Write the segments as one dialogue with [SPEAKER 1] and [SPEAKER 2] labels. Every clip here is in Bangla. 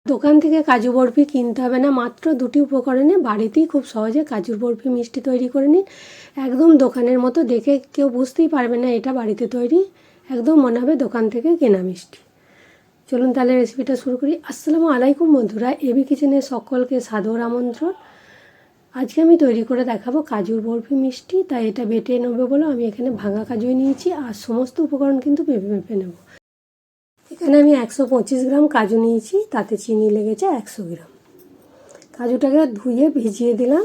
[SPEAKER 1] দোকান থেকে কাজু বরফি কিনতে হবে না, মাত্র দুটি উপকরণে বাড়িতেই খুব সহজে কাজুর বরফি মিষ্টি তৈরি করে নিন। একদম দোকানের মতো, দেখে কেউ বুঝতেই পারবে না এটা বাড়িতে তৈরি, একদম মনে হবে দোকান থেকে কেনা মিষ্টি। চলুন তাহলে রেসিপিটা শুরু করি। আসসালামু আলাইকুম বন্ধুরা, এবি কিচেনের সকলকে সাদর আমন্ত্রণ। আজকে আমি তৈরি করে দেখাবো কাজুর বরফি মিষ্টি। তাই এটা বেটে নেবো বলে আমি এখানে ভাঙা কাজুই নিয়েছি, আর সমস্ত উপকরণ কিন্তু মেপে মেপে নেব। এখানে আমি 125 গ্রাম কাজু নিয়েছি, তাতে চিনি লেগেছে 100 গ্রাম। কাজুটাকে ধুয়ে ভিজিয়ে দিলাম,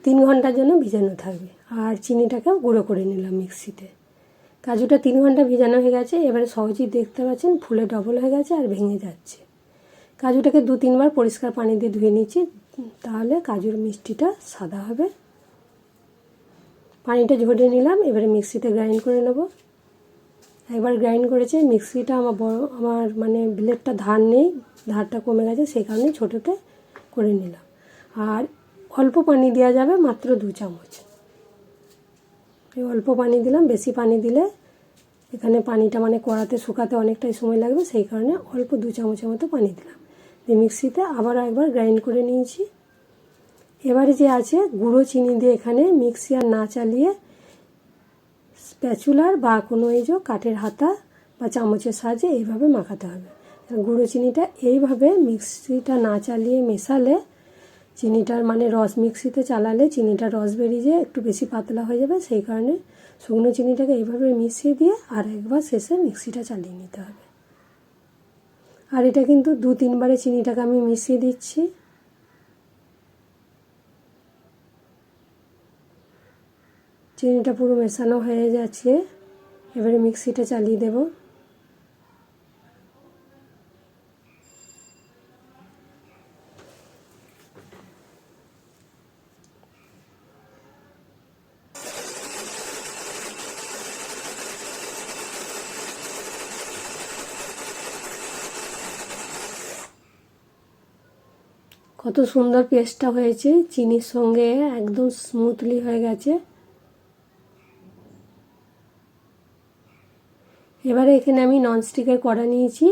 [SPEAKER 1] 3 ঘন্টার জন্য ভিজানো থাকবে। আর চিনিটাকে গুঁড়ো করে নিলাম মিক্সিতে। কাজুটা 3 ঘন্টা ভিজানো হয়ে গেছে। এবারে সহজেই দেখতে পাচ্ছেন ফুলে ডবল হয়ে গেছে আর ভেঙে যাচ্ছে। কাজুটাকে 2-3 বার পরিষ্কার পানি দিয়ে ধুয়ে নিচ্ছি, তাহলে কাজুর মিষ্টিটা সাদা হবে। পানিটা ঝরিয়ে নিলাম, এবারে মিক্সিতে গ্রাইন্ড করে নেব। একবার গ্রাইন্ড করেছে, মিক্সিটা আমার মানে ব্লেডটা ধার নেই, ধারটা কমে গেছে, সেই কারণে ছোটোতে করে নিলাম। আর অল্প পানি দেওয়া যাবে, মাত্র 2 চামচ। এই অল্প পানি দিলাম, বেশি পানি দিলে এখানে পানিটা মানে কড়াতে শুকাতে অনেকটাই সময় লাগবে, সেই কারণে অল্প 2 চামচের মতো পানি দিলাম। দিয়ে মিক্সিতে আবার একবার গ্রাইন্ড করে নিয়েছি। এবারে যে আছে গুঁড়ো চিনি দিয়ে এখানে মিক্সি আর না চালিয়ে স্প্যাচুলার বা কোনো এই যে কাঠের হাতা বা চামচের সাহায্যে এইভাবে মাখাতে হবে। গুঁড়ো চিনিটা এইভাবে মিক্সিটা না চালিয়ে মেশালে চিনিটার মানে রস, মিক্সিতে চালালে চিনিটার রস বেরিয়ে যায়, একটু বেশি পাতলা হয়ে যাবে, সেই কারণে শুকনো চিনিটাকে এইভাবে মিশিয়ে দিয়ে আর একবার শেষে মিক্সিটা চালিয়ে নিতে হবে। আর এটা কিন্তু 2-3 বারে চিনিটাকে আমি মিশিয়ে দিচ্ছি। চিনিটা পুরো মেশানো হয়ে যাচ্ছে, এবারে মিক্সিটা চালিয়ে দেব। কত সুন্দর পেস্টটা হয়েছে, চিনির সঙ্গে একদম স্মুথলি হয়ে গেছে। এবারে এখানে আমি ননস্টিকের কড়া নিয়েছি।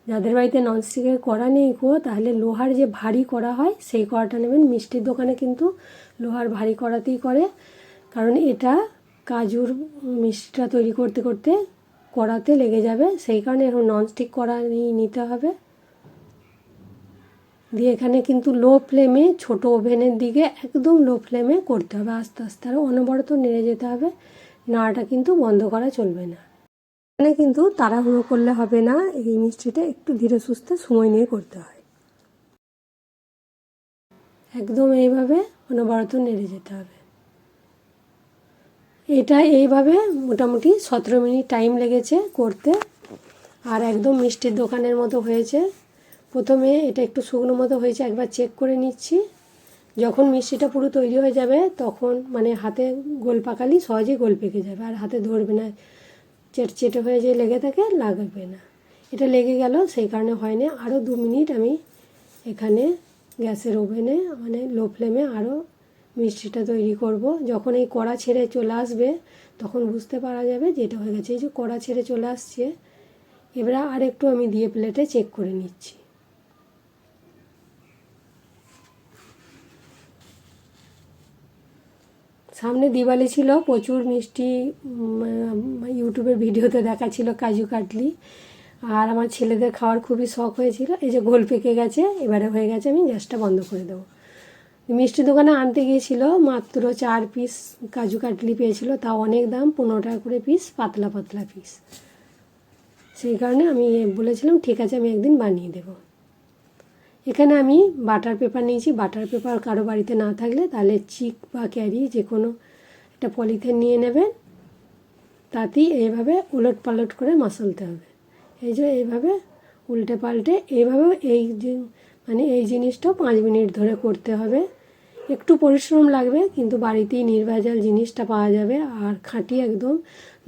[SPEAKER 1] যাদের বাড়িতে ননস্টিকের কড়া নেই তাহলে লোহার যে ভারী কড়া হয় সেই কড়াটা নেবেন। মিষ্টির দোকানে কিন্তু লোহার ভারী কড়াতেই করে, কারণ এটা কাজুর মিষ্টিটা তৈরি করতে করতে কড়াতে লেগে যাবে, সেই কারণে এখন ননস্টিক কড়া নিতে হবে। দিয়ে এখানে কিন্তু লো ফ্লেমে, ছোট ওভেনের দিকে একদম লো ফ্লেমে করতে হবে, আস্তে আস্তে আরও অনবরত নেড়ে যেতে হবে, নাড়াটা কিন্তু বন্ধ করা চলবে না। এখানে কিন্তু তাড়াহুড়ো করলে হবে না, এই মিষ্টিটা একটু ধীরে সুস্থে সময় নিয়ে করতে হয়। একদম এইভাবে অনবরত নেড়ে যেতে হবে। এটা এইভাবে মোটামুটি 17 মিনিট টাইম লেগেছে করতে, আর একদম মিষ্টির দোকানের মতো হয়েছে। প্রথমে এটা একটু শুকনো মতো হয়েছে, একবার চেক করে নিচ্ছি। যখন মিষ্টিটা পুরো তৈরি হয়ে যাবে তখন মানে হাতে গোল পাকালি সহজেই গোল পেকে যাবে, আর হাতে ধরবে না, চেটচেটে হয়ে যে লেগে থাকে, লাগবে না। এটা লেগে গেল, সেই কারণে হয়নি। আরও 2 মিনিট আমি এখানে গ্যাসের ওভেনে মানে লো ফ্লেমে আরও মিষ্টিটা তৈরি করব। যখন এই কড়া ছেড়ে চলে আসবে তখন বুঝতে পারা যাবে যে এটা হয়ে গেছে। এই যে কড়া ছেড়ে চলে আসছে, এবারে আর একটু আমি দিয়ে প্লেটে চেক করে নিচ্ছি। সামনে দিওয়ালি ছিল, প্রচুর মিষ্টি ইউটিউবের ভিডিওতে দেখাচ্ছিল কাজু কাটলি, আর আমার ছেলেদের খাওয়ার খুবই শখ হয়েছিল। এই যে গোল পেকে গেছে, এবারে হয়ে গেছে, আমি গ্যাসটা বন্ধ করে দেবো। মিষ্টি দোকানে আনতে গিয়েছিল, মাত্র 4 পিস কাজু কাটলি পেয়েছিল, তাও অনেক দাম, 15 টাকা করে পিস, পাতলা পাতলা পিস। সেই কারণে আমি বলেছিলাম ঠিক আছে আমি একদিন বানিয়ে দেব। এখানে আমি বাটার পেপার নিয়েছি। বাটার পেপার কারো বাড়িতে না থাকলে তাহলে চিক বা ক্যারি যে কোনো একটা পলিথিন নিয়ে নেবেন, তাতেই এইভাবে উলট পালট করে মশলতে হবে। এই যে এইভাবে উল্টে পাল্টে এইভাবে এই জিনিসটা 5 মিনিট ধরে করতে হবে। একটু পরিশ্রম লাগবে, কিন্তু বাড়িতেই নির্ভেজাল জিনিসটা পাওয়া যাবে, আর খাঁটি একদম।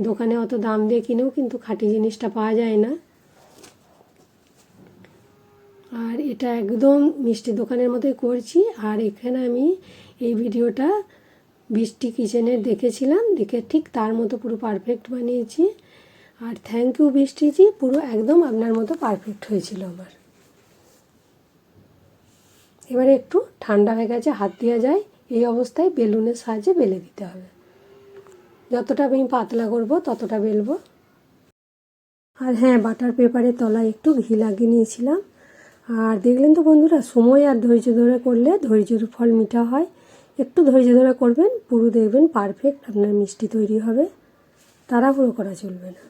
[SPEAKER 1] দোকানে অত দাম দিয়ে কিনেও কিন্তু খাঁটি জিনিসটা পাওয়া যায় না। আর এটা একদম মিষ্টি দোকানের মতোই করছি। আর এখানে আমি এই ভিডিওটা বৃষ্টি কিচেনের দেখেছিলাম, দেখে ঠিক তার মতো পুরো পারফেক্ট বানিয়েছি। আর থ্যাংক ইউ বৃষ্টিজি, পুরো একদম আপনার মতো পারফেক্ট হয়েছিল আমার। এবারে একটু ঠান্ডা হয়ে গেছে, হাত দেওয়া যায়, এই অবস্থায় বেলুনের সাহায্যে বেলে দিতে হবে। যতটা আমি পাতলা করব ততটা বেলবো। আর হ্যাঁ, বাটার পেপারের তলায় একটু ঘি লাগিয়ে নিয়েছিলাম। আর দেখলেন তো বন্ধুরা, সময় আর ধৈর্য ধরে করলে ধৈর্যের ফল মিঠা হয়। একটু ধৈর্য ধরে করবেন, পুরো দেখবেন পারফেক্ট আপনার মিষ্টি তৈরি হবে। তাড়াহুড়ো করা চলবে না।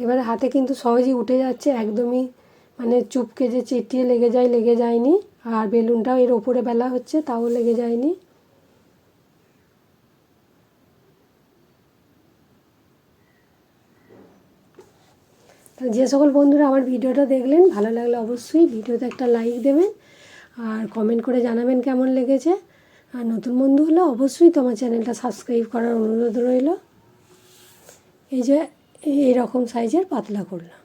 [SPEAKER 1] এবারে হাতে কিন্তু সহজেই উঠে যাচ্ছে, একদমই মানে চুপকে যে চেটিয়ে লেগে যায়নি। আর বেলুনটাও এর ওপরে বেলা হচ্ছে, তাও লেগে যায়নি। যে সকল বন্ধুরা আমার ভিডিওটা দেখলেন, ভালো লাগলে অবশ্যই ভিডিওতে একটা লাইক দেবেন আর কমেন্ট করে জানাবেন কেমন লেগেছে। আর নতুন বন্ধু হলে অবশ্যই তোমার চ্যানেলটা সাবস্ক্রাইব করার অনুরোধ রইল। এই যে এইরকম সাইজের পাতলা করলাম।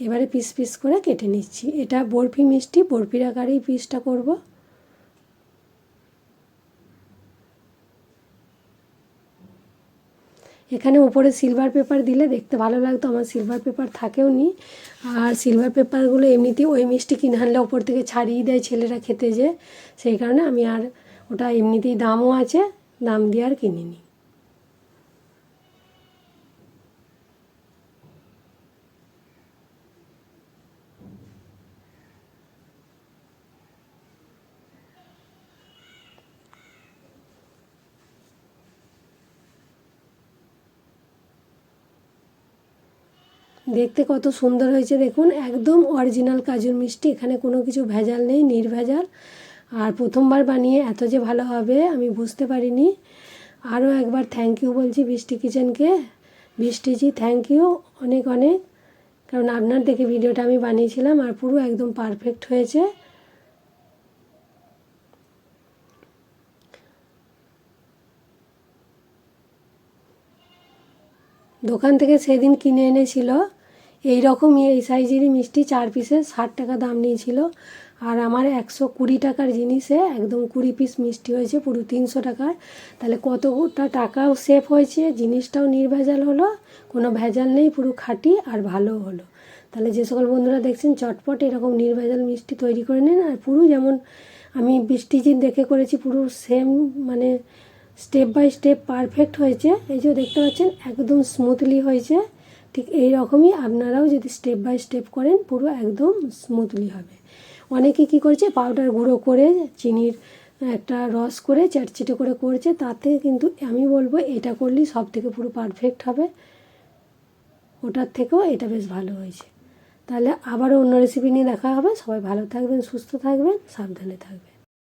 [SPEAKER 1] এবারে পিস পিস করে কেটে নিচ্ছি। এটা বরফি মিষ্টি, বরফির আকারেই পিসটা করব। এখানে উপরে সিলভার পেপার দিলে দেখতে ভালো লাগতো, আমার সিলভার পেপার থাকেও নি। আর সিলভার পেপারগুলো এমনিতেই ওই মিষ্টি কিনে আনলে ওপর থেকে ছাড়িয়ে দেয় ছেলেরা খেতে, যে সেই কারণে আমি আর ওটা এমনিতেই দামও আছে, দাম দিয়ে আর কিনিনি। দেখতে কত সুন্দর হয়েছে দেখুন, একদম অরিজিনাল কাজুর মিষ্টি, এখানে কোনো কিছু ভেজাল নেই, নির্ভেজাল। আর প্রথমবার বানিয়ে এত যে ভালো হবে আমি বুঝতে পারিনি। আরও একবার থ্যাংক ইউ বলছি বৃষ্টি কিচেনকে। বৃষ্টিজি থ্যাংক ইউ অনেক অনেক, কারণ আপনার দেখে ভিডিওটা আমি বানিয়েছিলাম আর পুরো একদম পারফেক্ট হয়েছে। দোকান থেকে সেদিন কিনে এনেছিল এই রকমই, এই সাইজেরই মিষ্টি, 4 পিসে 60 টাকা দাম নিয়েছিল। আর আমার 120 টাকার জিনিসে একদম 20 পিস মিষ্টি হয়েছে, পুরো 300 টাকার। তাহলে কতটা টাকাও সেভ হয়েছে, জিনিসটাও নির্ভেজাল হলো, কোনো ভেজাল নেই, পুরো খাঁটি আর ভালোও হলো। তাহলে যে সকল বন্ধুরা দেখছেন চটপট এরকম নির্ভেজাল মিষ্টি তৈরি করে নিন। আর পুরো যেমন আমি বৃষ্টিজি দেখে করেছি পুরো সেম, মানে স্টেপ বাই স্টেপ পারফেক্ট হয়েছে। এই যে দেখতে পাচ্ছেন একদম স্মুথলি হয়েছে। ঠিক এই রকমই আপনারাও যদি স্টেপ বাই স্টেপ করেন পুরো একদম স্মুথলি হবে। অনেকে কী করছে, পাউডার গুঁড়ো করে চিনির একটা রস করে চ্যাটচেটে করে করছে, তাতে কিন্তু আমি বলবো এটা করলেই সব থেকে পুরো পারফেক্ট হবে। ওটার থেকেও এটা বেশ ভালো হয়েছে। তাহলে আবারও অন্য রেসিপি নিয়ে দেখা হবে। সবাই ভালো থাকবেন, সুস্থ থাকবেন, সাবধানে থাকবেন।